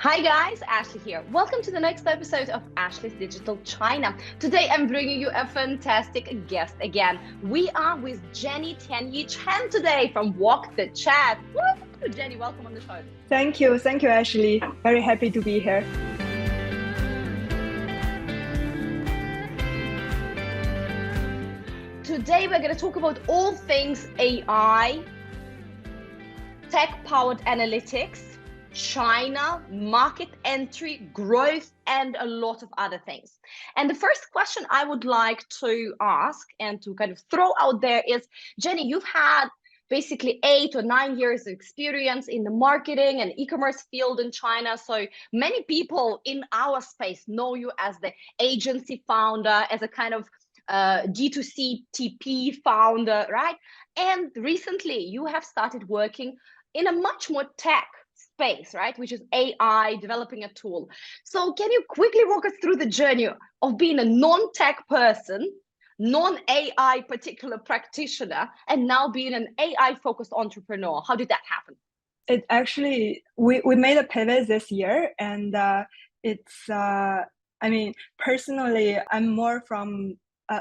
Hi guys, Ashley here. Welcome to the next episode of Ashley's Digital China. Today I'm bringing you a fantastic guest again. We are with Jenny Chen today from Walk the Chat. Woo! Jenny, welcome on the show. Thank you, Ashley. Very happy to be here. Today we're going to talk about all things AI, tech-powered analytics, China, market entry, growth, and a lot of other things. And the first question I would like to ask and to kind of throw out there is, Jenny, you've had basically 8 or 9 years of experience in the marketing and e-commerce field in China. So many people in our space know you as the agency founder, as a kind of D2C TP founder, right? And recently you have started working in a much more tech space, right? Which is AI, developing a tool. So can you quickly walk us through the journey of being a non-tech person, non-AI particular practitioner, and now being an AI-focused entrepreneur? How did that happen? It actually, we made a pivot this year, and personally, I'm more from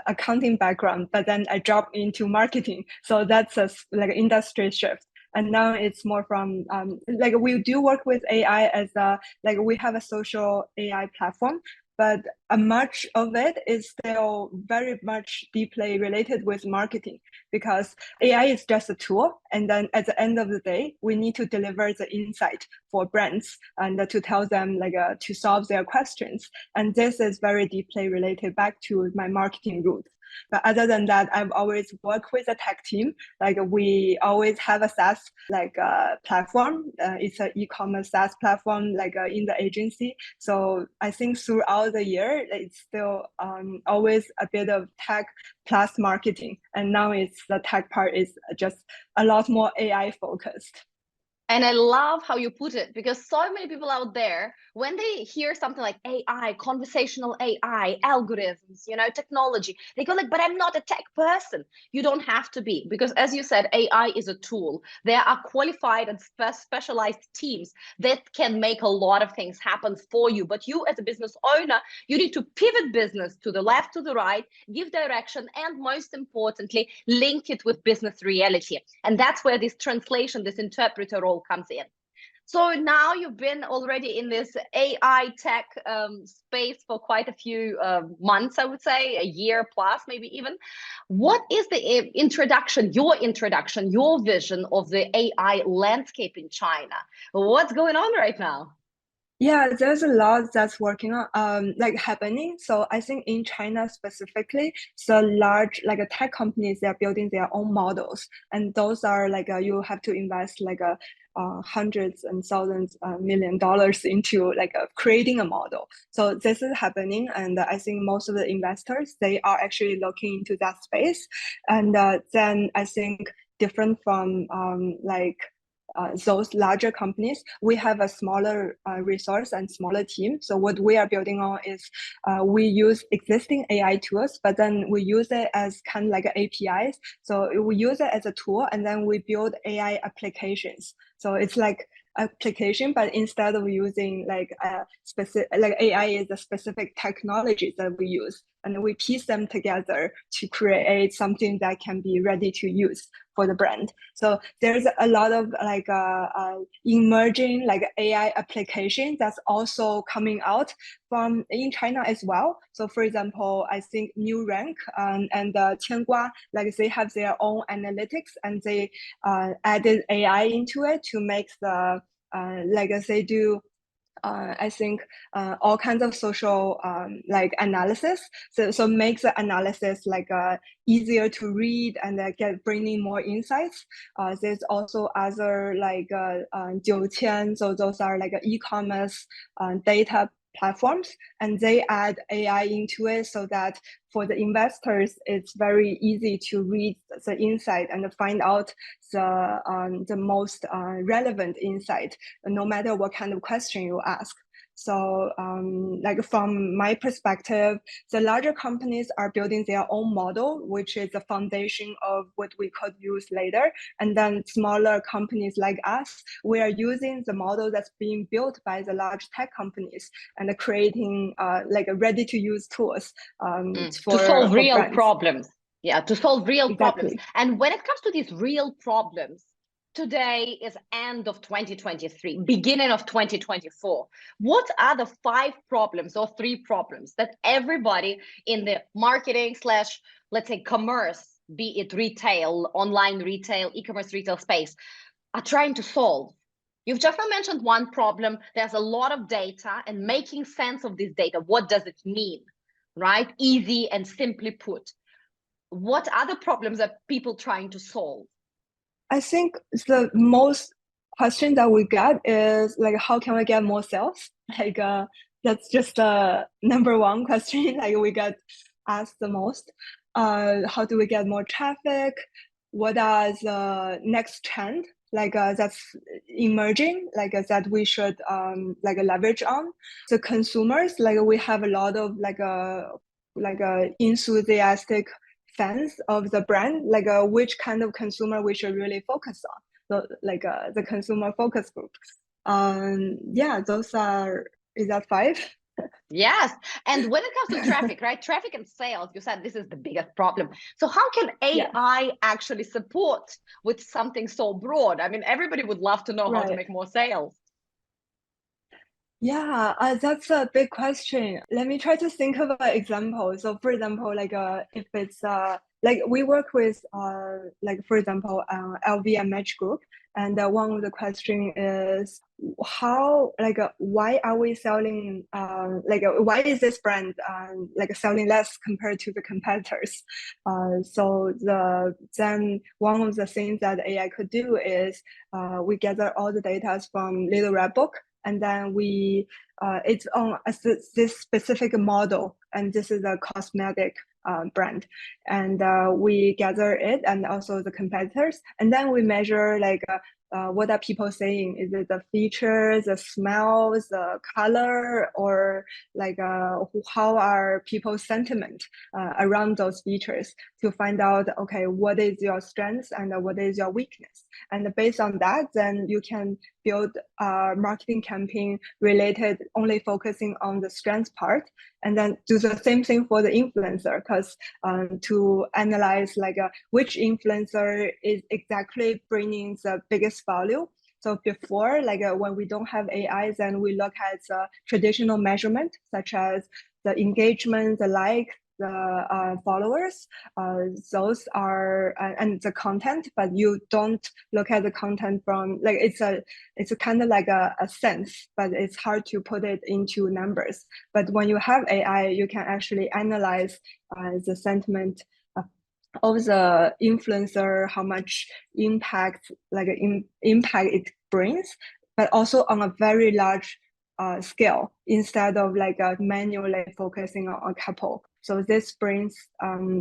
accounting background, but then I dropped into marketing. So that's like an industry shift. And now it's more from like we do work with AI as we have a social AI platform, but much of it is still very much deeply related with marketing, because AI is just a tool. And then at the end of the day, we need to deliver the insight for brands and to tell them to solve their questions. And this is very deeply related back to my marketing roots. But other than that, I've always worked with a tech team. Like we always have a SaaS platform. It's an e-commerce SaaS platform in the agency. So I think throughout the year, it's still always a bit of tech plus marketing. And now it's the tech part is just a lot more AI focused. And I love how you put it, because so many people out there, when they hear something like AI, conversational AI, algorithms, technology, they go like, but I'm not a tech person. You don't have to be, because as you said, AI is a tool. There are qualified and specialized teams that can make a lot of things happen for you. But you as a business owner, you need to pivot business to the left, to the right, give direction, and most importantly, link it with business reality. And that's where this translation, this interpreter role comes in. So now you've been already in this AI tech space for quite a few months, I would say, a year plus, maybe even. What is the introduction, your vision of the AI landscape in China? What's going on right now? Yeah, there's a lot that's working on, happening. So I think in China specifically, so large tech companies, they're building their own models, and those are you have to invest hundreds and thousands $1 million into creating a model. So this is happening, and I think most of the investors, they are actually looking into that space. And then I think different from those larger companies, we have a smaller resource and smaller team. So what we are building on is we use existing AI tools, but then we use it as kind of APIs. So we use it as a tool, and then we build AI applications. So it's like application, but instead of using a specific AI is a specific technology that we use, and we piece them together to create something that can be ready to use for the brand. So there's a lot of emerging AI application that's also coming out from in China as well. So for example, I think New Rank and Tiangua, they have their own analytics, and they added AI into it to make the they do I think all kinds of social analysis. So makes the analysis easier to read and bringing more insights. There's also other 9,000, so those are e-commerce data platforms, and they add AI into it so that for the investors, it's very easy to read the insight and find out the most relevant insight, no matter what kind of question you ask. So like from my perspective, the larger companies are building their own model, which is the foundation of what we could use later. And then smaller companies like us, we are using the model that's being built by the large tech companies and creating like ready to use tools to solve real brands. problems. Yeah, to solve real problems. Exactly. And when it comes to these real problems, today is end of 2023, beginning of 2024. What are the 5 problems or 3 problems that everybody in the marketing slash, let's say, commerce, be it retail, online retail, e-commerce retail space, are trying to solve? You've just now mentioned one problem. There's a lot of data and making sense of this data. What does it mean, right? Easy and simply put. What other problems are people trying to solve? I think the most question that we get is like, how can we get more sales? Like, that's just the number one question. Like we get asked the most. How do we get more traffic? What are the next trend? Like that's emerging, like that we should like leverage on. The consumers, like we have a lot of like a enthusiastic fans of the brand, like which kind of consumer we should really focus on. So like the consumer focus group. Yeah, those are, is that 5? Yes. And when it comes to traffic, right? Traffic and sales, you said this is the biggest problem. So how can Yeah, AI actually support with something so broad? I mean, everybody would love to know how to right. make more sales. Yeah, that's a big question. Let me try to think of an example. So, for example, like if it's like we work with like for example LVMH group, and one of the question is how like why are we selling like why is this brand like selling less compared to the competitors? So then one of the things that AI could do is we gather all the data from Little Red Book, and then we it's on this specific model, and this is a cosmetic brand, and we gather it and also the competitors, and then we measure like what are people saying? Is it the features, the smells, the color, or like how are people's sentiment around those features, to find out, okay, what is your strength and what is your weakness? And based on that, then you can build a marketing campaign related only focusing on the strength part, and then do the same thing for the influencer, because to analyze like which influencer is exactly bringing the biggest value. So before, like when we don't have AI, then we look at the traditional measurement, such as the engagement, the like, the followers. Those are and the content, but you don't look at the content from like it's a kind of like a sense, but it's hard to put it into numbers. But when you have AI, you can actually analyze the sentiment of the influencer, how much impact like impact it brings, but also on a very large scale, instead of like manually focusing on a couple. So this brings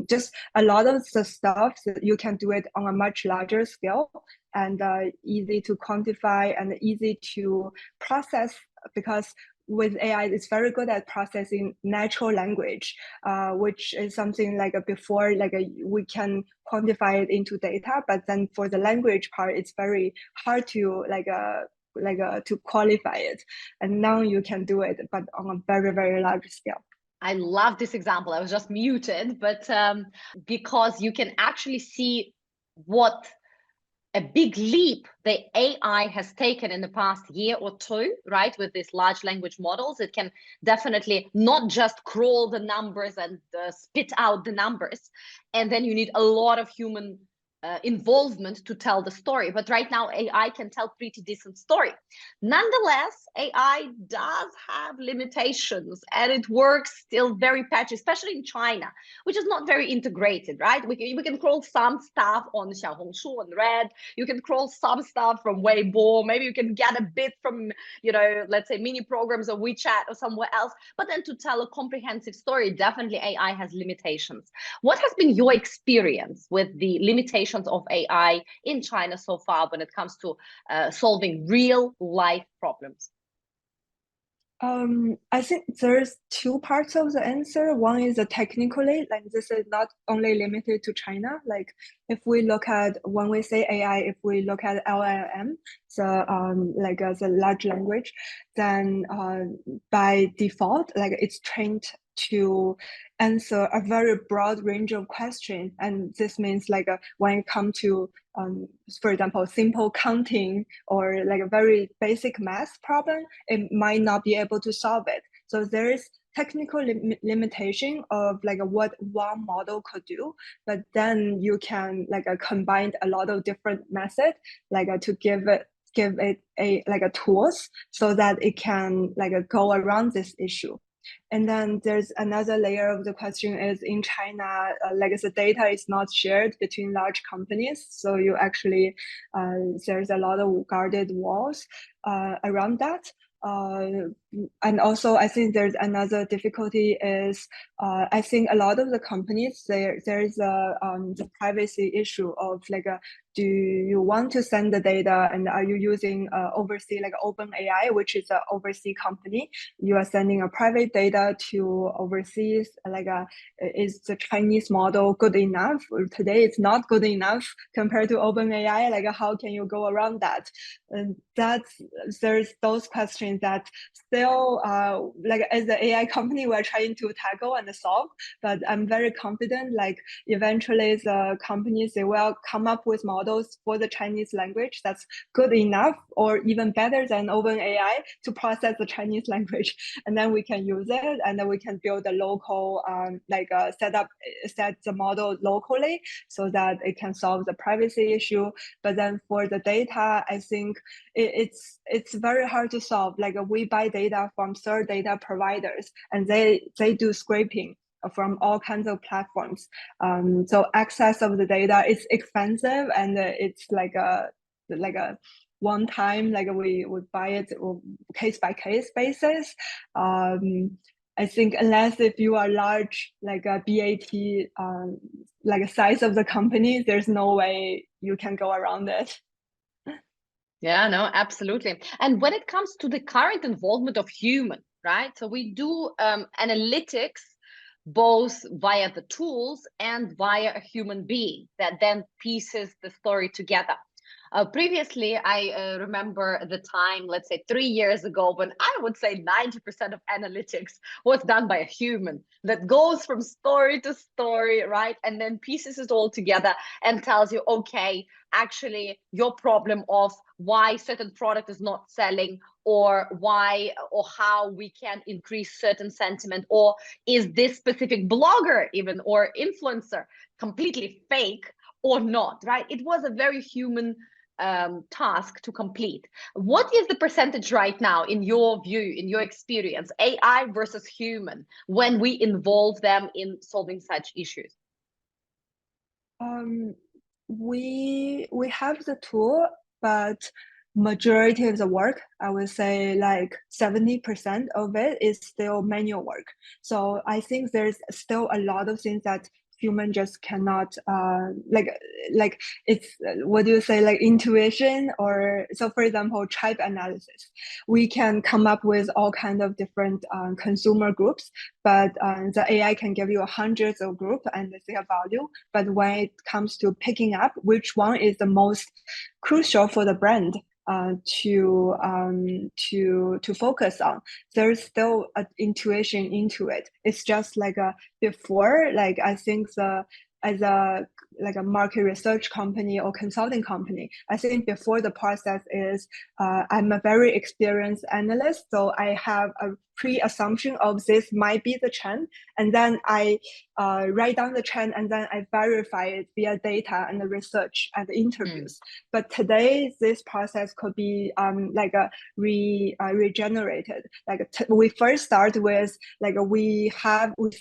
just a lot of the stuff that you can do it on a much larger scale, and easy to quantify and easy to process, because with AI, it's very good at processing natural language, which is something like before, like we can quantify it into data, but then for the language part, it's very hard to to qualify it. And now you can do it, but on a very, very large scale. I love this example. I was just muted, but because you can actually see what a big leap the AI has taken in the past year or two, right? With these large language models, it can definitely not just crawl the numbers and spit out the numbers. And then you need a lot of human involvement to tell the story. But right now, AI can tell pretty decent story. Nonetheless, AI does have limitations, and it works still very patchy, especially in China, which is not very integrated, right? We can crawl some stuff on Xiaohongshu and Red. You can crawl some stuff from Weibo. Maybe you can get a bit from, let's say mini programs of WeChat or somewhere else. But then to tell a comprehensive story, definitely AI has limitations. What has been your experience with the limitations of AI in China so far when it comes to solving real life problems? I think there's two parts of the answer. One is technically, like this is not only limited to China. Like if we look at when we say AI, if we look at LLM, the large language, then by default, like it's trained to answer a very broad range of questions, and this means when it comes to for example, simple counting or like a very basic math problem, it might not be able to solve it. So there is technical limitation of like what one model could do, but then you can combine a lot of different methods to give it a tools so that it can go around this issue. And then there's another layer of the question is in China, the data is not shared between large companies. So you actually, there's a lot of guarded walls around that. And also, I think there's another difficulty is I think a lot of the companies there's the privacy issue of do you want to send the data and are you using overseas OpenAI, which is an overseas company? You are sending a private data to overseas. Is the Chinese model good enough? Today, it's not good enough compared to OpenAI. How can you go around that? And there's those questions that still as the AI company we're trying to tackle and solve. But I'm very confident eventually the companies, they will come up with models for the Chinese language that's good enough or even better than OpenAI to process the Chinese language, and then we can use it, and then we can build a local set the model locally so that it can solve the privacy issue. But then for the data, I think it's very hard to solve. We buy data from third data providers, and they do scraping from all kinds of platforms. So access of the data is expensive, and it's like a one time, we would buy it case by case basis. I think unless if you are large, like a BAT, like a size of the company, there's no way you can go around it. Yeah, no, absolutely. And when it comes to the current involvement of human, right? So we do analytics both via the tools and via a human being that then pieces the story together. Previously, I remember the time, let's say 3 years ago, when I would say 90% of analytics was done by a human that goes from story to story, right? And then pieces it all together and tells you, okay, actually your problem of why certain product is not selling, or why or how we can increase certain sentiment, or is this specific blogger even or influencer completely fake or not, right? It was a very human task to complete. What is the percentage right now, in your view, in your experience, AI versus human, when we involve them in solving such issues? We have the tool, but majority of the work, I would say 70% of it is still manual work. So I think there's still a lot of things that human just cannot it's what do you say, intuition, or so for example tribe analysis, we can come up with all kind of different consumer groups, but the AI can give you hundreds of groups and their value, but when it comes to picking up which one is the most crucial for the brand to focus on, there's still an intuition into it. It's just before, I think as a like a market research company or consulting company. I think before the process is I'm a very experienced analyst, so I have a pre-assumption of this might be the trend, and then I write down the trend, and then I verify it via data and the research and the interviews. But today, this process could be like a regenerated. Like we first start with like we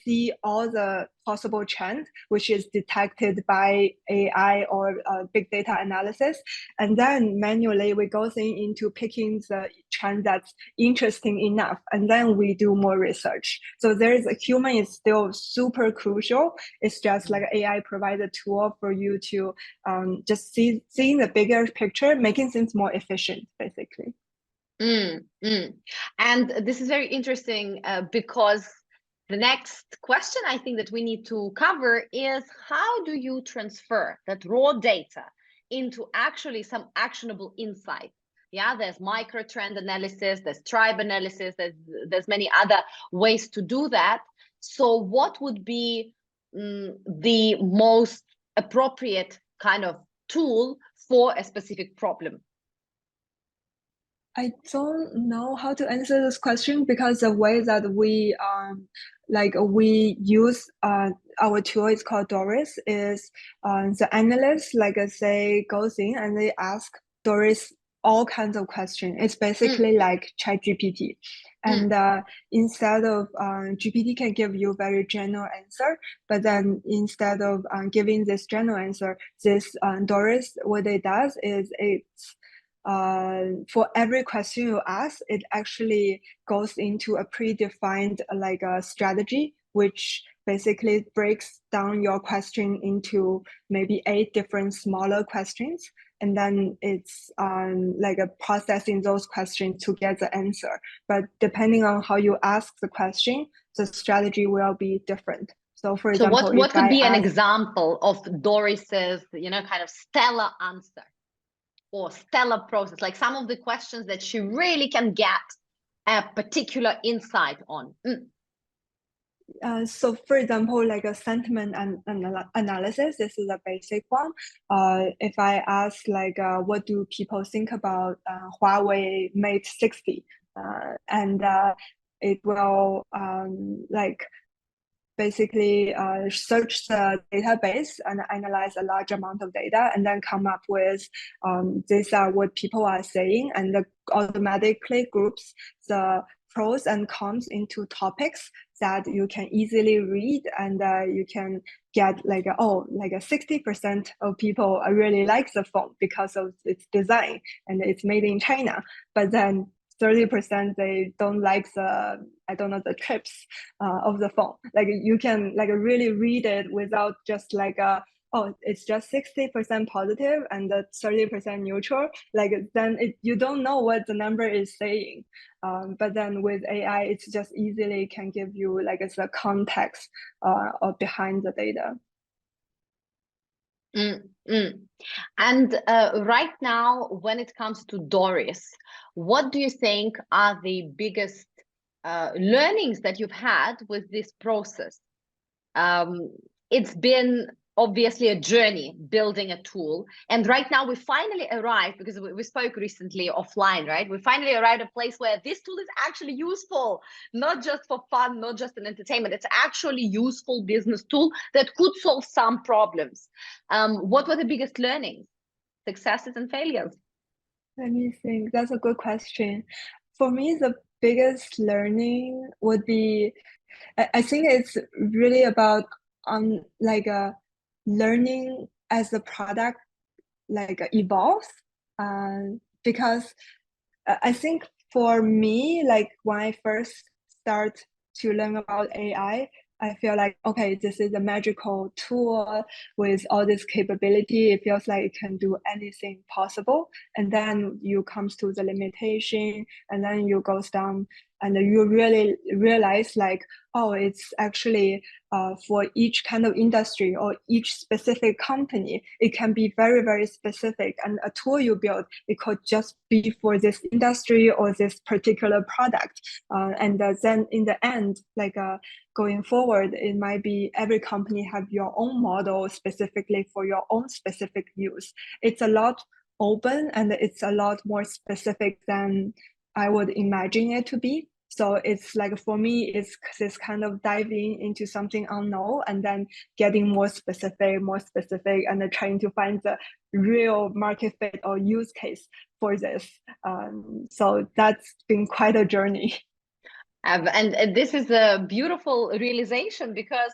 see all the possible trend, which is detected by AI or big data analysis, and then manually we go into picking the trend that's interesting enough, and then we do more research. So there's a human is still super crucial. It's just like AI provides a tool for you to just seeing the bigger picture, making things more efficient, basically. And this is very interesting because the next question I think that we need to cover is how do you transfer that raw data into actually some actionable insight? Yeah, there's micro trend analysis, there's tribe analysis, there's many other ways to do that. So what would be the most appropriate kind of tool for a specific problem? I don't know how to answer this question because the way that we we use our tool is called Doris is the analyst like say goes in and they ask Doris all kinds of questions. It's basically like ChatGPT. And instead of GPT can give you very general answer, but then instead of giving this general answer, this Doris, what it does is it's for every question you ask, it actually goes into a predefined like a strategy, which basically breaks down your question into maybe 8 different smaller questions. And then it's like a processing those questions to get the answer. But depending on how you ask the question, the strategy will be different. So for example, what would be an example of Doris's, kind of stellar answer or stellar process, like some of the questions that she really can get a particular insight on? So for example, like a sentiment analysis, this is a basic one. If I ask like, what do people think about Huawei Mate 60? And it will like basically search the database and analyze a large amount of data and then come up with these are what people are saying, and automatically groups the pros and cons into topics that you can easily read, and you can get like like a 60% of people really like the phone because of its design and it's made in China, but then 30% they don't like the chips of the phone. Like you can like really read it without just like it's just 60% positive and the 30% neutral. Like then you don't know what the number is saying. But then with AI, it's just easily can give you like it's a context or behind the data. And right now, when it comes to Doris, what do you think are the biggest learnings that you've had with this process? It's been obviously a journey building a tool, and right now we finally arrived, because we spoke recently offline, right? We finally arrived at a place where this tool is actually useful, not just for fun, not just an entertainment. It's actually useful business tool that could solve some problems. What were the biggest learnings, successes and failures? Let me think. That's a good question. For me, the biggest learning would be, I think it's really about like learning as the product like evolves. Because I think for me, like when I first start to learn about AI, I feel like, okay, this is a magical tool with all this capability. It feels like it can do anything possible. And then you comes to the limitation, and then you goes down and you really realize like, oh, it's actually for each kind of industry or each specific company, it can be very, very specific. And a tool you build, it could just be for this industry or this particular product. And then in the end, like going forward, it might be every company have your own model specifically for your own specific use. It's a lot open and it's a lot more specific than I would imagine it to be. So it's like for me, it's this kind of diving into something unknown and then getting more specific, and then trying to find the real market fit or use case for this. So that's been quite a journey. And this is a beautiful realization because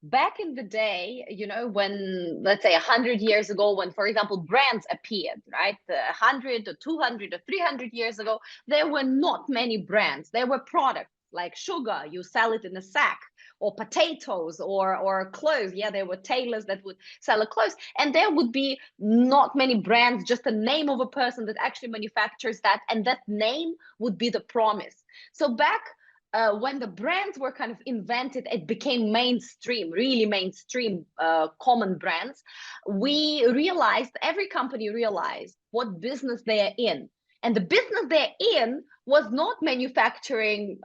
back in the day, when let's say 100 years ago, when, for example, brands appeared, right? 100 or 200 or 300 years ago, there were not many brands. There were products like sugar, you sell it in a sack, or potatoes, or clothes. Yeah, there were tailors that would sell a clothes, and there would be not many brands, just the name of a person that actually manufactures that, and that name would be the promise. So back when the brands were kind of invented, it became mainstream, really mainstream, common brands. We realized, every company realized what business they are in. And the business they're in was not manufacturing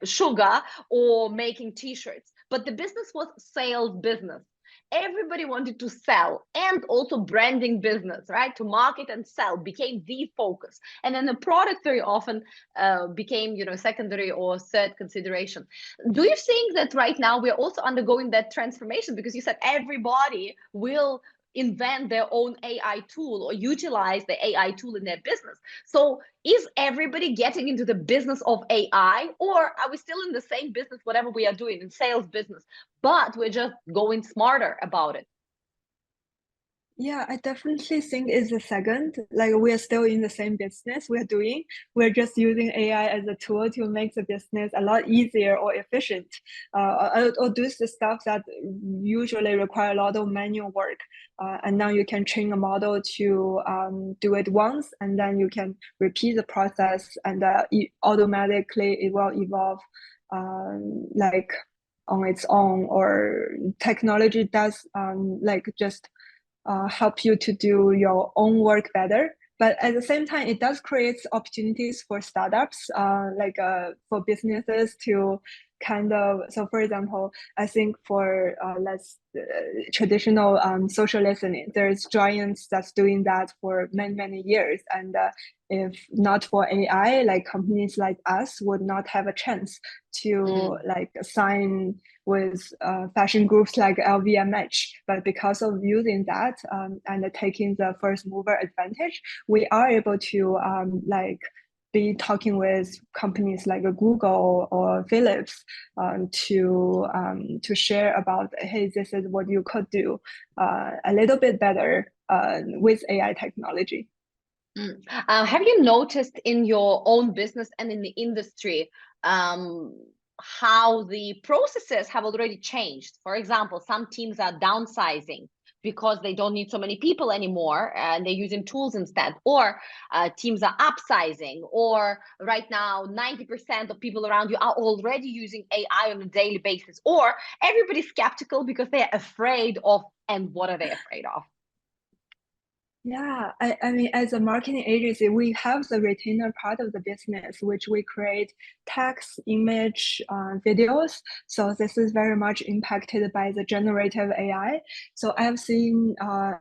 sugar or making t-shirts, but the business was sales business. Everybody wanted to sell, and also branding business, right? To market and sell became the focus. And then the product very often became, secondary or third consideration. Do you think that right now we're also undergoing that transformation? Because you said everybody will invent their own AI tool or utilize the AI tool in their business. So is everybody getting into the business of AI, or are we still in the same business, whatever we are doing in sales business, but we're just going smarter about it? Yeah, I definitely think it's the second. Like we are still in the same business we're doing. We're just using AI as a tool to make the business a lot easier or efficient, or do the stuff that usually require a lot of manual work. And now you can train a model to do it once, and then you can repeat the process, and automatically it will evolve, like on its own. Or technology does like just help you to do your own work better. But at the same time, it does create opportunities for startups, for businesses to kind of. So, for example, I think for less traditional social listening, there's giants that's doing that for many, many years. And if not for AI, like companies like us would not have a chance to like sign with fashion groups like LVMH. But because of using that and taking the first mover advantage, we are able to be talking with companies like Google or Philips to share about, hey, this is what you could do a little bit better with AI technology. Have you noticed in your own business and in the industry how the processes have already changed? For example, some teams are downsizing because they don't need so many people anymore and they're using tools instead, or teams are upsizing, or right now 90% of people around you are already using AI on a daily basis, or everybody's skeptical because they're afraid of, and what are they afraid of? Yeah, I mean, as a marketing agency, we have the retainer part of the business, which we create text, image, videos. So this is very much impacted by the generative AI. So I've seen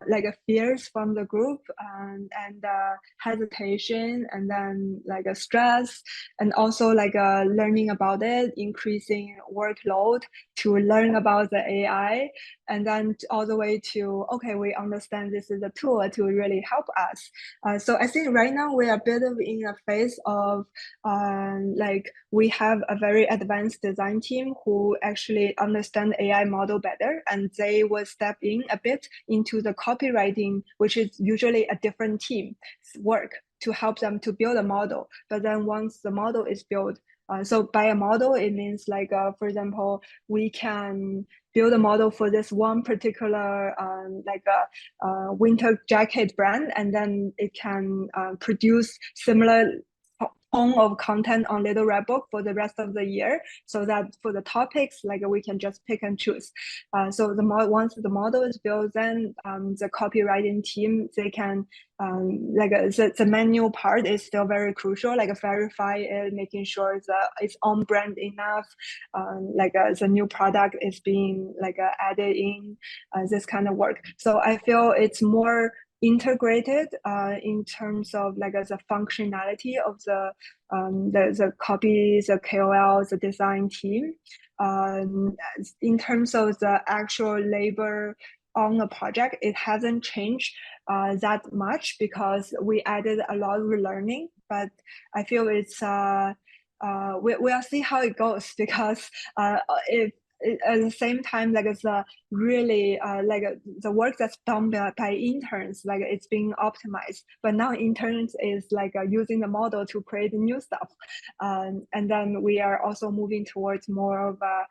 like a fears from the group and hesitation, and then like a stress, and also like learning about it, increasing workload to learn about the AI, and then all the way to, okay, we understand this is a tool to really help us. So I think right now we are a bit of in a phase of like we have a very advanced design team who actually understand AI model better, and they will step in a bit into the copywriting, which is usually a different team's work, to help them to build a model. But then once the model is built, so by a model, it means like, for example, we can build a model for this one particular like a winter jacket brand, and then it can produce similar ton of content on Little Red Book for the rest of the year, so that for the topics, like we can just pick and choose. So once the model is built, then the copywriting team, they can the manual part is still very crucial, like verify it, making sure that it's on brand enough, the new product is being added in, this kind of work. So I feel it's more integrated in terms of the functionality of the copy, the KOL, the design team. In terms of the actual labor on a project, it hasn't changed that much because we added a lot of learning, but I feel it's we'll see how it goes, because if at the same time, it's really the work that's done by interns, it's being optimized, but now interns is using the model to create new stuff, and then we are also moving towards more of a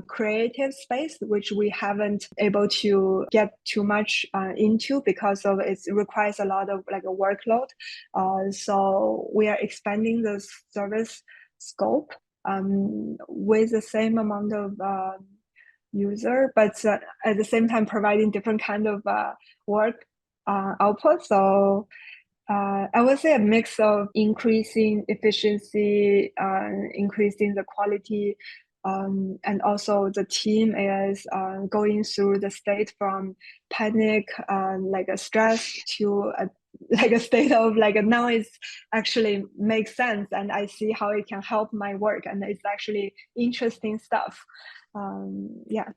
creative space, which we haven't able to get too much into because of it requires a lot of a workload. So we are expanding the service scope with the same amount of user, but at the same time providing different kind of work output. So I would say a mix of increasing efficiency, increasing the quality, and also the team is going through the state from panic, a stress, to a state of now it's actually makes sense, and I see how it can help my work, and it's actually interesting stuff. Yeah.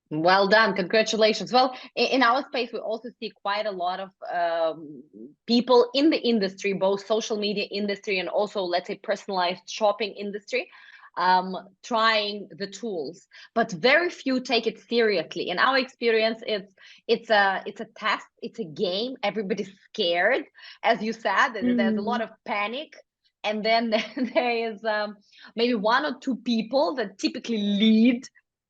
Well done. Congratulations. Well, in our space, we also see quite a lot of people in the industry, both social media industry and also, let's say, personalized shopping industry, trying the tools, but very few take it seriously. In our experience, it's a test, it's a game. Everybody's scared, as you said. There's a lot of panic, and then there is maybe one or two people that typically lead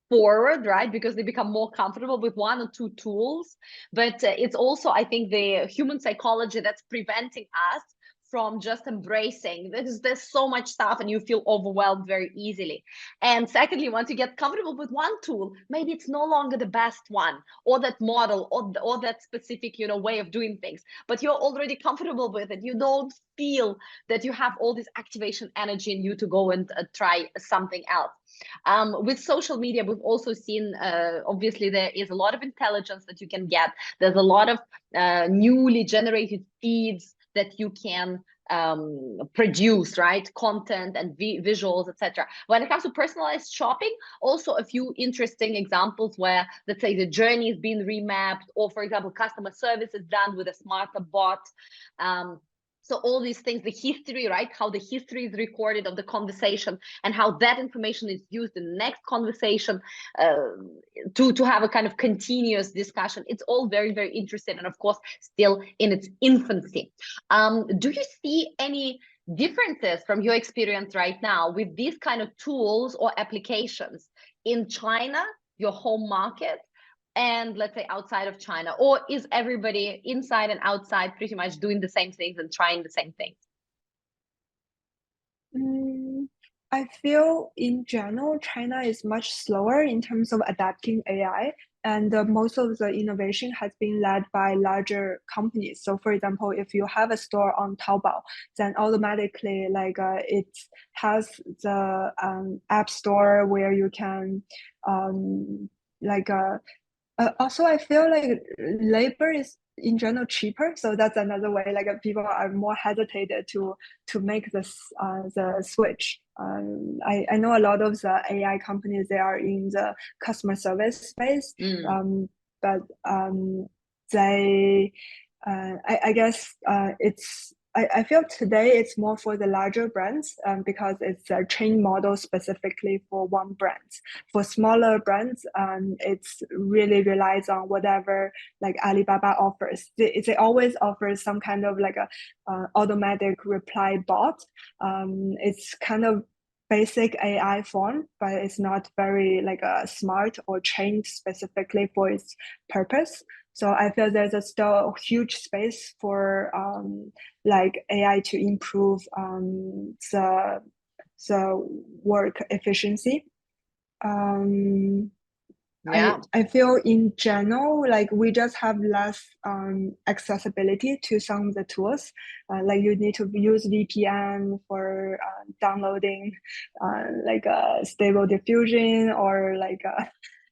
forward, right? Because they become more comfortable with one or two tools. But it's also, I think, the human psychology that's preventing us from just embracing. There's so much stuff and you feel overwhelmed very easily. And secondly, once you get comfortable with one tool, maybe it's no longer the best one, or that model, or that specific way of doing things, but you're already comfortable with it. You don't feel that you have all this activation energy in you to go and try something else. With social media, we've also seen, obviously, there is a lot of intelligence that you can get. There's a lot of newly generated feeds that you can produce, right? Content and visuals, etc. When it comes to personalized shopping, also a few interesting examples where, let's say, the journey is being remapped, or, for example, customer service is done with a smarter bot. So all these things, the history, right? How the history is recorded of the conversation, and how that information is used in the next conversation to have a kind of continuous discussion. It's all very, very interesting, and of course, still in its infancy. Do you see any differences from your experience right now with these kind of tools or applications in China, your home market, and, let's say, outside of China? Or is everybody inside and outside pretty much doing the same things and trying the same things? I feel in general, China is much slower in terms of adapting AI, and most of the innovation has been led by larger companies. So, for example, if you have a store on Taobao, then automatically it has the app store where you can also, I feel like labor is in general cheaper, so that's another way. People are more hesitated to make this the switch. I know a lot of the AI companies, they are in the customer service space, but they I guess it's. I feel today it's more for the larger brands because it's a trained model specifically for one brand. For smaller brands, it's really relies on whatever Alibaba offers. They always offer some kind of a automatic reply bot. It's kind of basic AI form, but it's not very smart or trained specifically for its purpose. So I feel there's still a huge space for like AI to improve the work efficiency. Um, Yeah. I feel in general, like we just have less accessibility to some of the tools. Like you need to use VPN for downloading like a stable diffusion or like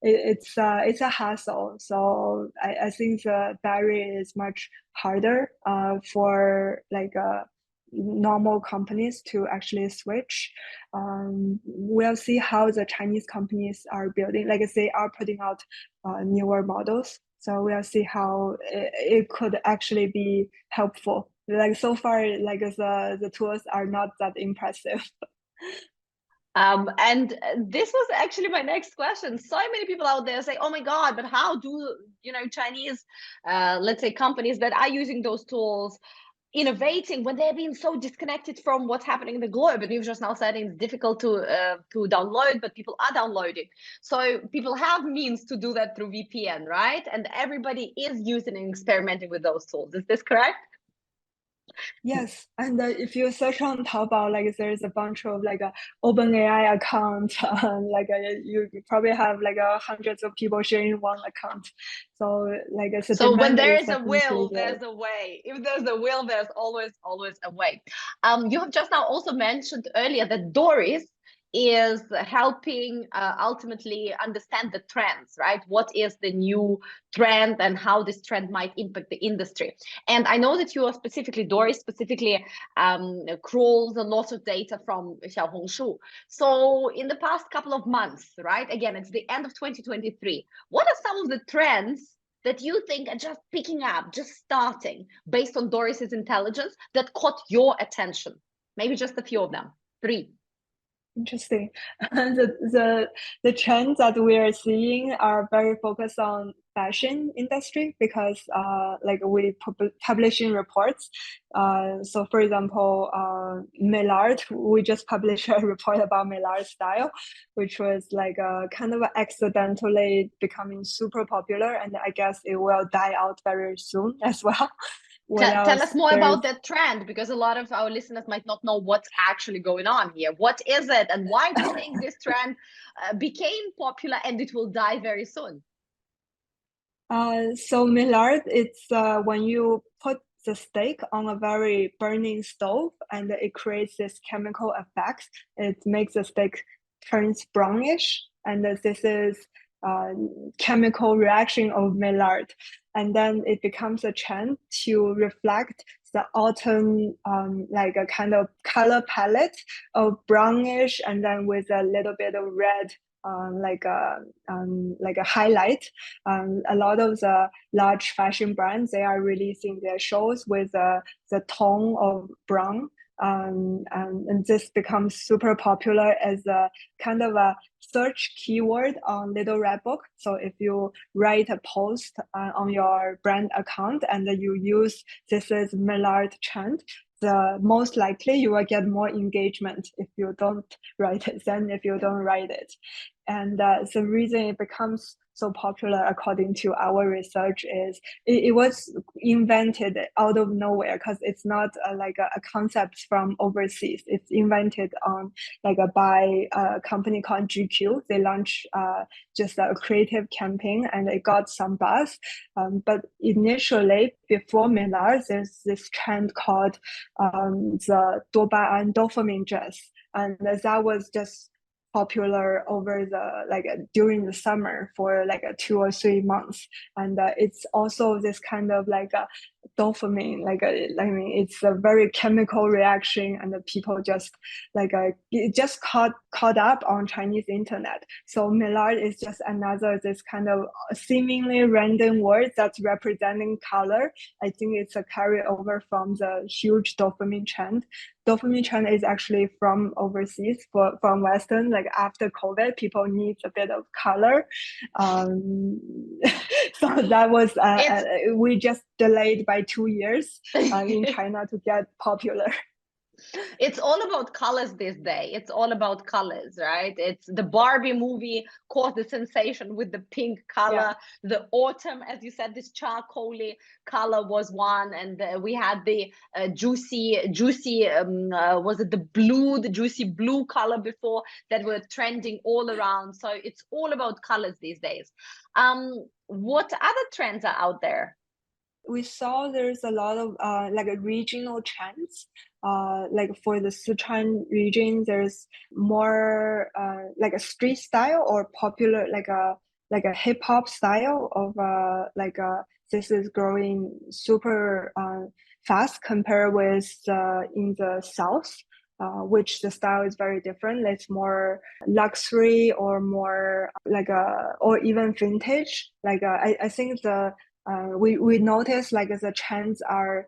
it's a hassle. So I think the barrier is much harder for like normal companies to actually switch. We'll see how the Chinese companies are building, like they are putting out newer models. So we'll see how it could actually be helpful. Like so far, like the tools are not that impressive. And this was actually my next question. So many people out there say, "Oh my God, but how do Chinese, let's say, companies that are using those tools innovating when they're being so disconnected from what's happening in the globe?" And you've just now said it's difficult to download, but people are downloading. So people have means to do that through VPN, right? And everybody is using and experimenting with those tools. Is this correct? Yes, and if you search on Taobao, like there's a bunch of like a OpenAI account, like you probably have like hundreds of people sharing one account. So like the So when demand there is is a definitely will, there. there's a way. If there's a will, there's always a way. You have just now also mentioned earlier that Doris is helping ultimately understand the trends, right? What is the new trend and how this trend might impact the industry? And I know that you are specifically, Doris specifically crawls a lot of data from Xiaohongshu. So in the past couple of months, right? Again, it's the end of 2023. What are some of the trends that you think are just picking up, just starting, based on Doris's intelligence that caught your attention? Maybe just a few of them. Three. Interesting. And the trends that we are seeing are very focused on fashion industry because like we publishing reports. So for example, Maillard, we just published a report about Maillard style, which was like kind of accidentally becoming super popular, and I guess it will die out very soon as well. What Tell us else? more There's about that trend, because a lot of our listeners might not know what's actually going on here. What is it, and why do you think this trend became popular and it will die very soon? So Millard, it's when you put the steak on a very burning stove and it creates this chemical effect. It makes the steak turns brownish, and this is chemical reaction of Millard. And then it becomes a trend to reflect the autumn like a kind of color palette of brownish and then with a little bit of red like a highlight. A lot of the large fashion brands, they are releasing their shows with the tone of brown. And this becomes super popular as a kind of a search keyword on Little Red Book. So if you write a post on your brand account and you use this as Millard trend, the most likely you will get more engagement if you don't write it than if you don't write it. And the reason it becomes so popular, according to our research, is it was invented out of nowhere because it's not like a concept from overseas. It's invented on by a company called GQ. They launched just a creative campaign and it got some buzz. But initially, before Millard, there's this trend called the dopamine dress, and that was just popular over the during the summer for 2 or 3 months. And it's also this kind of dopamine, I mean it's a very chemical reaction, and the people just it just caught up on Chinese internet. So Millard is just another this kind of seemingly random word that's representing color. I think it's a carryover from the huge dopamine trend. Dopamine trend is actually from overseas, from Western. Like after COVID, people need a bit of color. Um, so that was we just delayed by 2 years in China to get popular. It's all about colors this day. It's all about colors, right? It's the Barbie movie caused the sensation with the pink Yeah. color. The autumn, as you said, this charcoaly color was one, and we had the juicy. Was it the juicy blue color before that were trending all around? So it's all about colors these days. What other trends are out there? We saw there's a lot of like a regional trends. Like for the Sichuan region, there's more like a street style or popular like a hip hop style of this is growing super fast compared with in the south. Which the style is very different. It's more luxury or more like a or even vintage. I think we notice like the trends are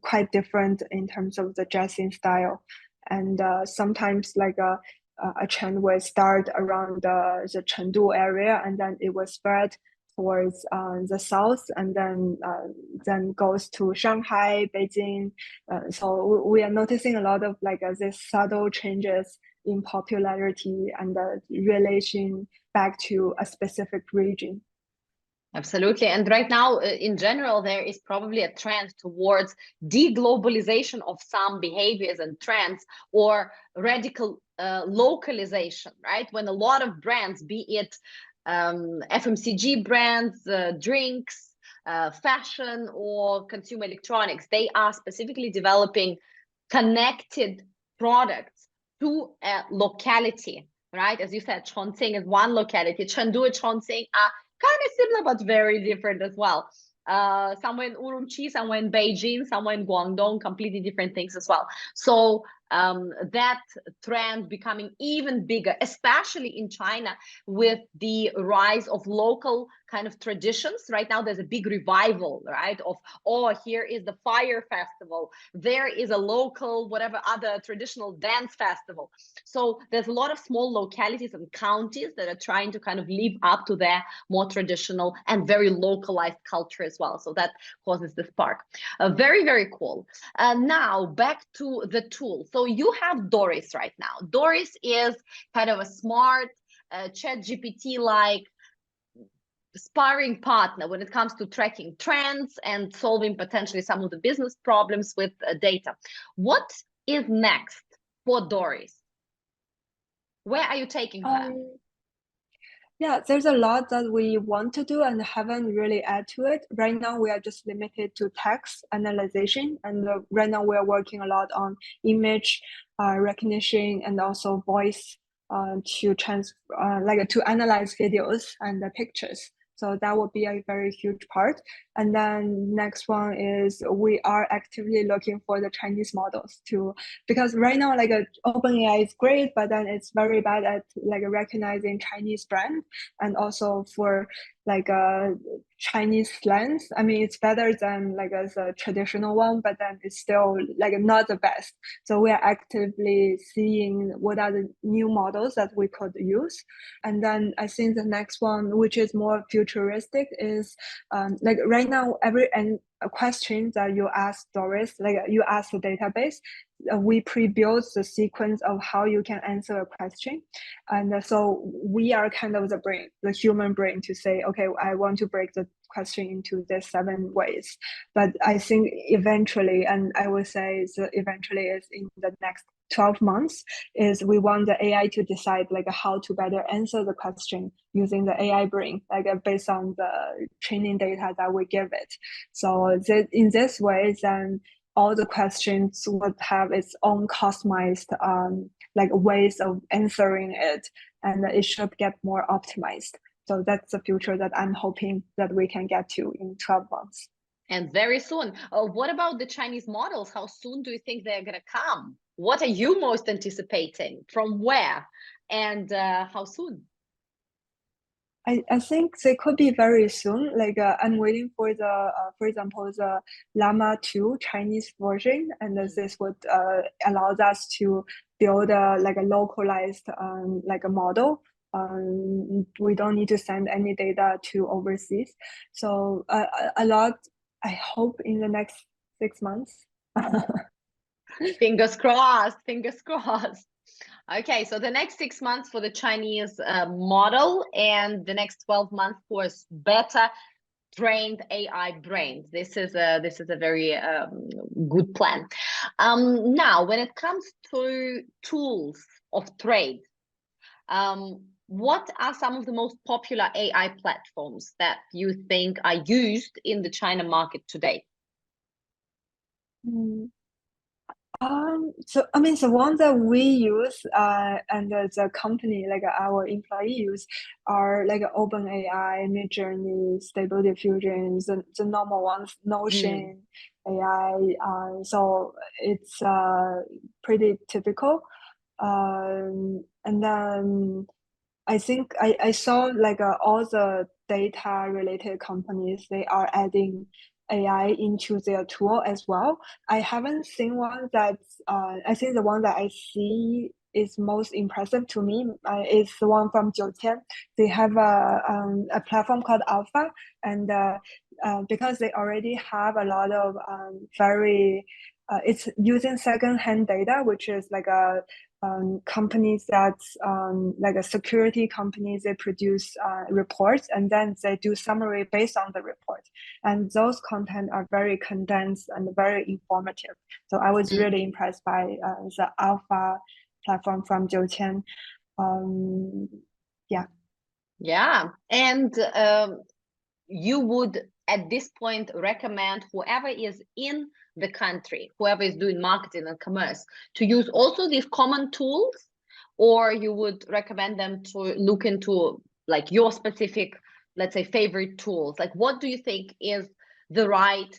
quite different in terms of the dressing style, and sometimes like a trend will start around the Chengdu area, and then it will spread towards the south, and then goes to Shanghai, Beijing. So we are noticing a lot of like these subtle changes in popularity and the relation back to a specific region. Absolutely. And right now, in general, there is probably a trend towards deglobalization of some behaviors and trends, or radical localization, right? When a lot of brands, be it FMCG brands, drinks, fashion, or consumer electronics, they are specifically developing connected products to a locality, right? As you said, Chongqing is one locality, Chengdu and Chongqing are kind of similar but very different as well. Somewhere in Urumqi, somewhere in Beijing, somewhere in Guangdong, completely different things as well. So that trend becoming even bigger, especially in China, with the rise of local kind of traditions. Right now, there's a big revival, right? Of, oh, here is the fire festival. There is a local, whatever other traditional dance festival. So there's a lot of small localities and counties that are trying to kind of live up to their more traditional and very localized culture as well. So that causes this spark. Very, very cool. Now back to the tool. So you have Doris right now. Doris is kind of a smart chat GPT like sparring partner when it comes to tracking trends and solving potentially some of the business problems with data. What is next for Doris? Where are you taking her? Yeah, there's a lot that we want to do and haven't really add to it. Right now, we are just limited to text analyzation, and right now we are working a lot on image recognition and also voice to analyze videos and the pictures. So that will be a very huge part. And then next one is we are actively looking for the Chinese models too, because right now like OpenAI is great, but then it's very bad at like recognizing Chinese brand, and also for like a Chinese slangs. I mean, it's better than like as a traditional one, but then it's still like not the best. So we are actively seeing what are the new models that we could use. And then I think the next one, which is more futuristic, is like right now every and a question that you ask Doris, like you ask the database, we pre-built the sequence of how you can answer a question. And so we are kind of the brain, the human brain, to say, okay, I want to break the question into the 7 ways. But I think eventually, and I would say eventually is in the next 12 months, is we want the AI to decide like how to better answer the question using the AI brain, like based on the training data that we give it. So in this way, then all the questions would have its own customized like ways of answering it, and it should get more optimized. So that's the future that I'm hoping that we can get to in 12 months. And very soon. What about the Chinese models? How soon do you think they're going to come? What are you most anticipating? From where? And how soon? I think they could be very soon. Like I'm waiting for for example, the Llama 2 Chinese version, and this would allow us to build like a localized like a model. We don't need to send any data to overseas. So a lot, I hope in the next 6 months. Fingers crossed, fingers crossed. Okay, so the next 6 months for the Chinese model, and the next 12 months for better trained AI brains. This is a very good plan. Now, when it comes to tools of trade, what are some of the most popular AI platforms that you think are used in the China market today? Mm. So I mean, the ones that we use, and the company, like our employee use, are like OpenAI, Midjourney, Stable Diffusion, the normal ones, Mm, Notion, AI. So it's pretty typical. And then I think I saw like all the data related companies, they are adding AI into their tool as well. I haven't seen one that's, I think the one that I see is most impressive to me is the one from 9. They have a platform called Alpha, and because they already have a lot of very, it's using second-hand data, which is like a companies that like a security companies, they produce reports and then they do summary based on the report, and those content are very condensed and very informative. So I was mm. really impressed by the Alpha platform from 9. Yeah. Yeah, and you would at this point recommend whoever is in the country, whoever is doing marketing and commerce, to use also these common tools, or you would recommend them to look into like your specific, let's say, favorite tools? Like, what do you think is the right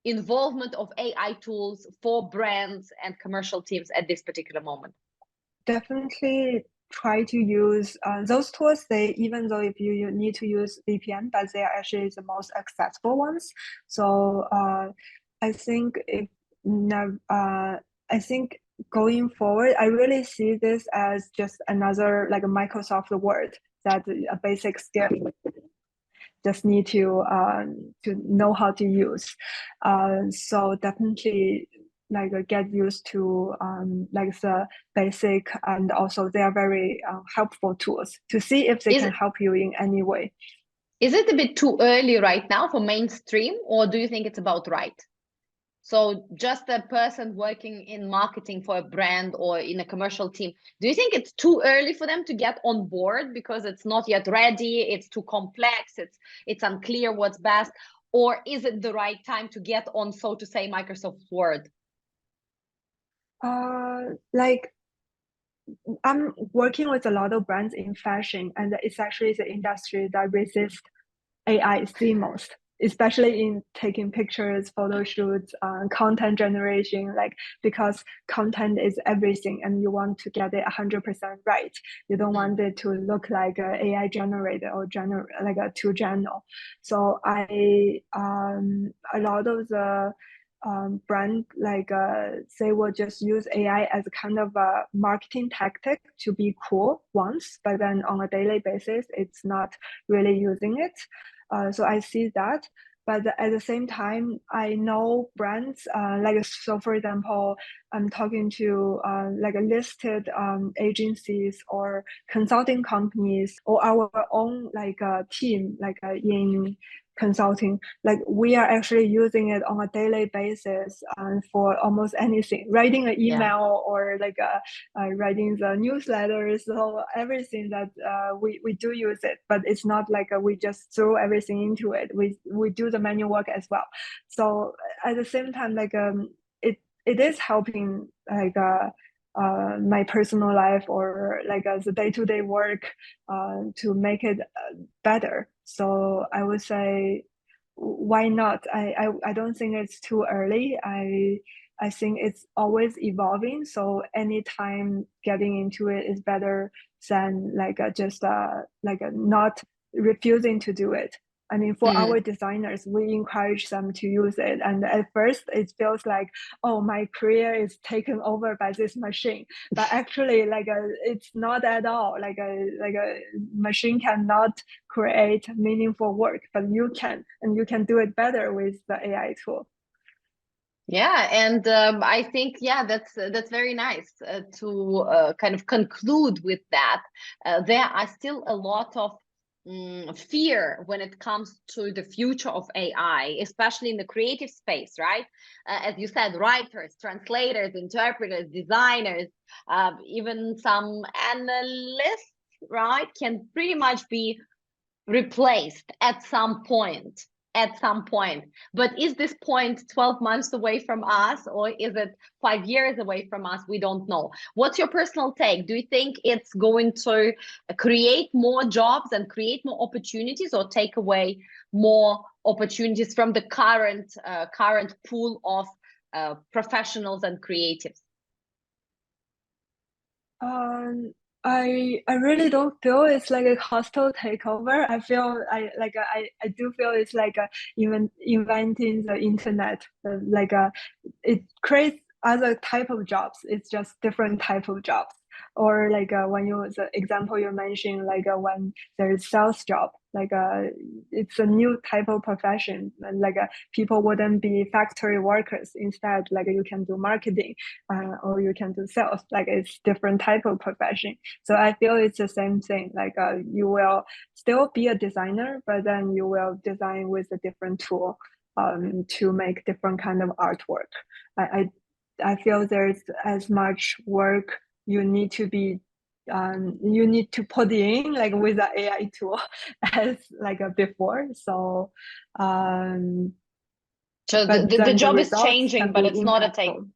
involvement of AI tools for brands and commercial teams at this particular moment? Definitely try to use those tools. They, even though if you need to use VPN, but they are actually the most accessible ones. So I think if I think going forward, I really see this as just another like a Microsoft Word, that a basic skill just need to know how to use. So definitely like get used to like the basic, and also they are very helpful tools to see if they Is can help you in any way. is it a bit too early right now for mainstream, or do you think it's about right? So just a person working in marketing for a brand or in a commercial team, do you think it's too early for them to get on board because it's not yet ready, it's too complex, it's unclear what's best, or is it the right time to get on, so to say, Microsoft Word? Like I'm working with a lot of brands in fashion, and it's actually the industry that resists AI is the most, especially in taking pictures, photo shoots, content generation, like because content is everything and you want to get it 100% right. You don't Mm. want it to look like a AI generated or like a two channel. So I, a lot of the brand like they will just use AI as a kind of a marketing tactic to be cool once, but then on a daily basis, it's not really using it. So I see that. But at the same time, I know brands like, so for example, I'm talking to like listed agencies or consulting companies or our own like team like in consulting, like we are actually using it on a daily basis for almost anything, writing an Yeah. email or like writing the newsletters. So everything that we do use it, but it's not like we just throw everything into it. We do the manual work as well. So at the same time, like it is helping like my personal life or like the day-to-day work to make it better. So I would say, why not? I don't think it's too early. I think it's always evolving. So anytime getting into it is better than like just like not refusing to do it. I mean, for our Mm. designers, we encourage them to use it. And at first, it feels like, oh, my career is taken over by this machine. But actually, like it's not at all. Like a machine cannot create meaningful work, but you can, and you can do it better with the AI tool. Yeah, and I think, yeah, that's very nice to kind of conclude with that. There are still a lot of fear when it comes to the future of AI, especially in the creative space, right? As you said, writers, translators, interpreters, designers, even some analysts, right, can pretty much be replaced at some point. But is this point 12 months away from us, or is it 5 years away from us? We don't know. What's your personal take? Do you think it's going to create more jobs and create more opportunities, or take away more opportunities from the current pool of professionals and creatives? I really don't feel it's like a hostile takeover. I feel I do feel it's like even inventing the internet, it creates other type of jobs. It's just different type of jobs. Or like when you the example you mentioned, like when there's sales job, it's a new type of profession. And people wouldn't be factory workers. Instead, like you can do marketing, or you can do sales. Like it's different type of profession. So I feel it's the same thing. You will still be a designer, but then you will design with a different tool to make different kind of artwork. I feel there's as much work you need to be you need to put in like with the AI tool as before. So So but the then the job is results changing, can but be it's not a take. impactful.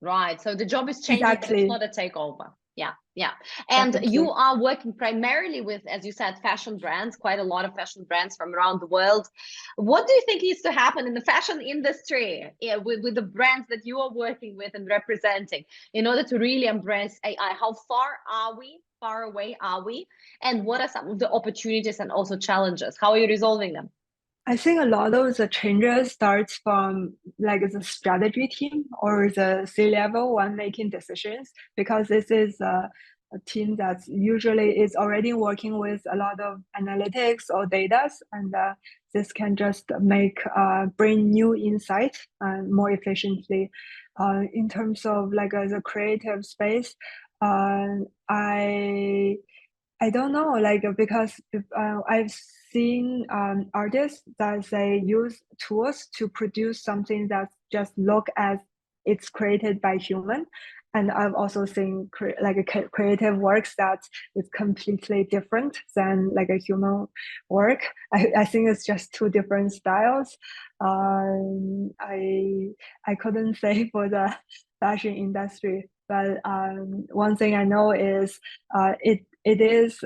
Right. So the job is changing, but it's Exactly. not a takeover. Yeah. Yeah. And you Exactly. are working primarily with, as you said, fashion brands, quite a lot of fashion brands from around the world. What do you think needs to happen in the fashion industry, yeah, with the brands that you are working with and representing in order to really embrace AI? How far are we? Far away are we? And what are some of the opportunities and also challenges? How are you resolving them? I think a lot of the changes starts from like the strategy team or the C-level one making decisions, because this is a team that usually is already working with a lot of analytics or data, and this can just make bring new insight more efficiently. In terms of the creative space, uh, I I don't know, because I've seen artists that they use tools to produce something that just look as it's created by human, and I've also seen creative works that is completely different than like a human work. I think it's just two different styles. I couldn't say for the fashion industry, but one thing I know is it is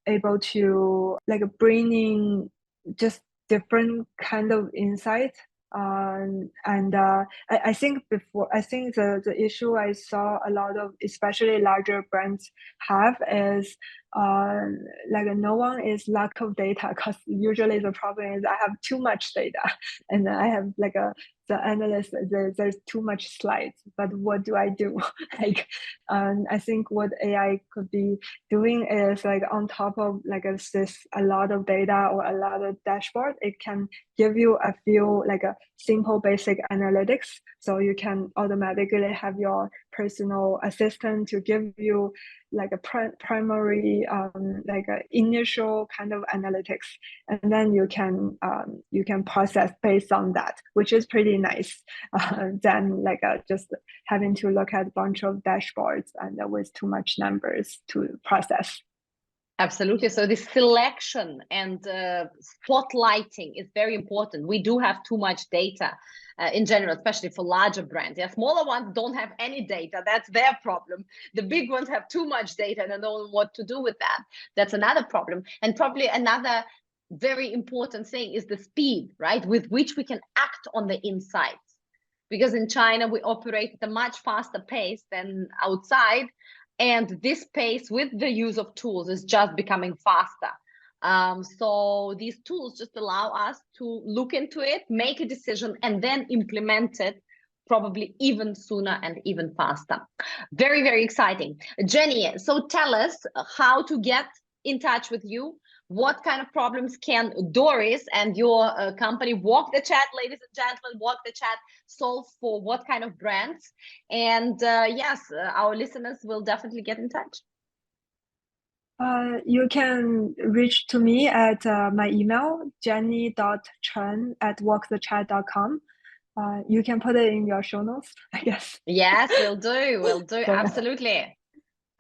able to like bring in just different kind of insight. And I think the issue I saw a lot of especially larger brands have is uh, no one is lack of data, because usually the problem is I have too much data and I have the analyst, there's too much slides, but what do I do? like I think what AI could be doing is like on top of a lot of data or a lot of dashboard, it can give you a few like a simple basic analytics, so you can automatically have your personal assistant to give you like a primary like a initial kind of analytics, and then you can process based on that, which is pretty nice than just having to look at a bunch of dashboards and with too much numbers to process. Absolutely. So this selection and spotlighting is very important. We do have too much data in general, especially for larger brands. Yeah, smaller ones don't have any data. That's their problem. The big ones have too much data and don't know what to do with that. That's another problem. And probably another very important thing is the speed, right, with which we can act on the insights. Because in China, we operate at a much faster pace than outside, and this pace with the use of tools is just becoming faster. So these tools just allow us to look into it, make a decision, and then implement it probably even sooner and even faster. Very, very exciting. Jenny, so tell us how to get in touch with you, what kind of problems can Doris and your company Walk the Chat, ladies and gentlemen, Walk the Chat, solve for what kind of brands? And yes, our listeners will definitely get in touch. You can reach to me at my email, jenny.chen@walkthechat.com. You can put it in your show notes, I guess. Yes, we'll do. We'll do. So, Absolutely.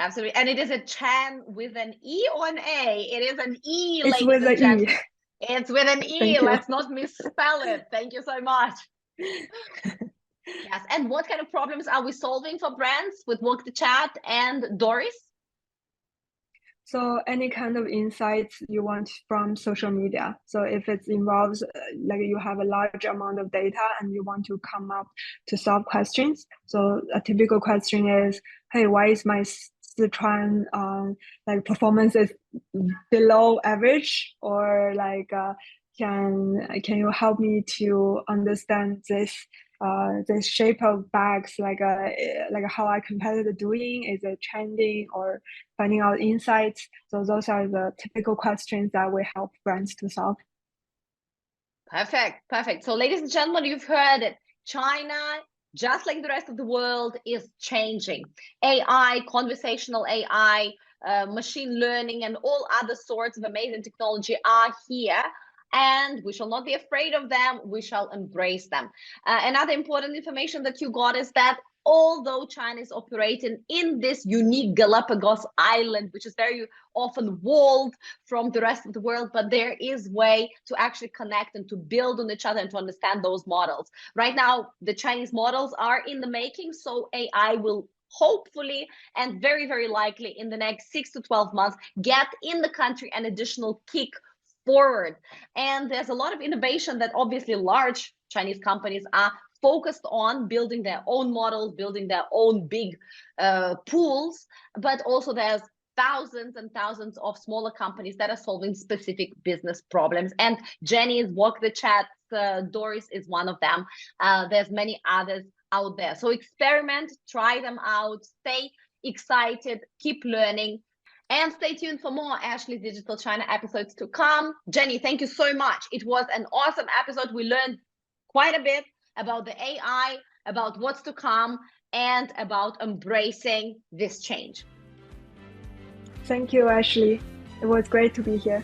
Absolutely. And it is a Chen with an E or an A? It is an E, it's ladies with and an E. gentlemen. It's with an E. Thank you. Let's not misspell it. Thank you so much. Yes. And what kind of problems are we solving for brands with Walk the Chat and Doris? So any kind of insights you want from social media. So if it involves like you have a large amount of data and you want to come up to solve questions. So a typical question is, hey, why is my Sichuan like performance is below average? Or like can you help me to understand this the shape of bags, like how our competitor doing, is it trending, or finding out insights. So those are the typical questions that we help brands to solve. Perfect. Perfect. So ladies and gentlemen, you've heard it. China, just like the rest of the world, is changing. AI, conversational AI, machine learning, and all other sorts of amazing technology are here. And we shall not be afraid of them. We shall embrace them. Another important information that you got is that although China is operating in this unique Galapagos island, which is very often walled from the rest of the world, but there is way to actually connect and to build on each other and to understand those models. Right now, the Chinese models are in the making, so AI will hopefully and very, very likely in the next 6 to 12 months get in the country an additional kick forward. And there's a lot of innovation that obviously large Chinese companies are focused on building their own models, building their own big pools, but also there's thousands and thousands of smaller companies that are solving specific business problems. And Jenny's Walk the Chat, Doris is one of them. There's many others out there. So experiment, try them out, stay excited, keep learning. And stay tuned for more Ashley Digital China episodes to come. Jenny, thank you so much. It was an awesome episode. We learned quite a bit about the AI, about what's to come, and about embracing this change. Thank you, Ashley. It was great to be here.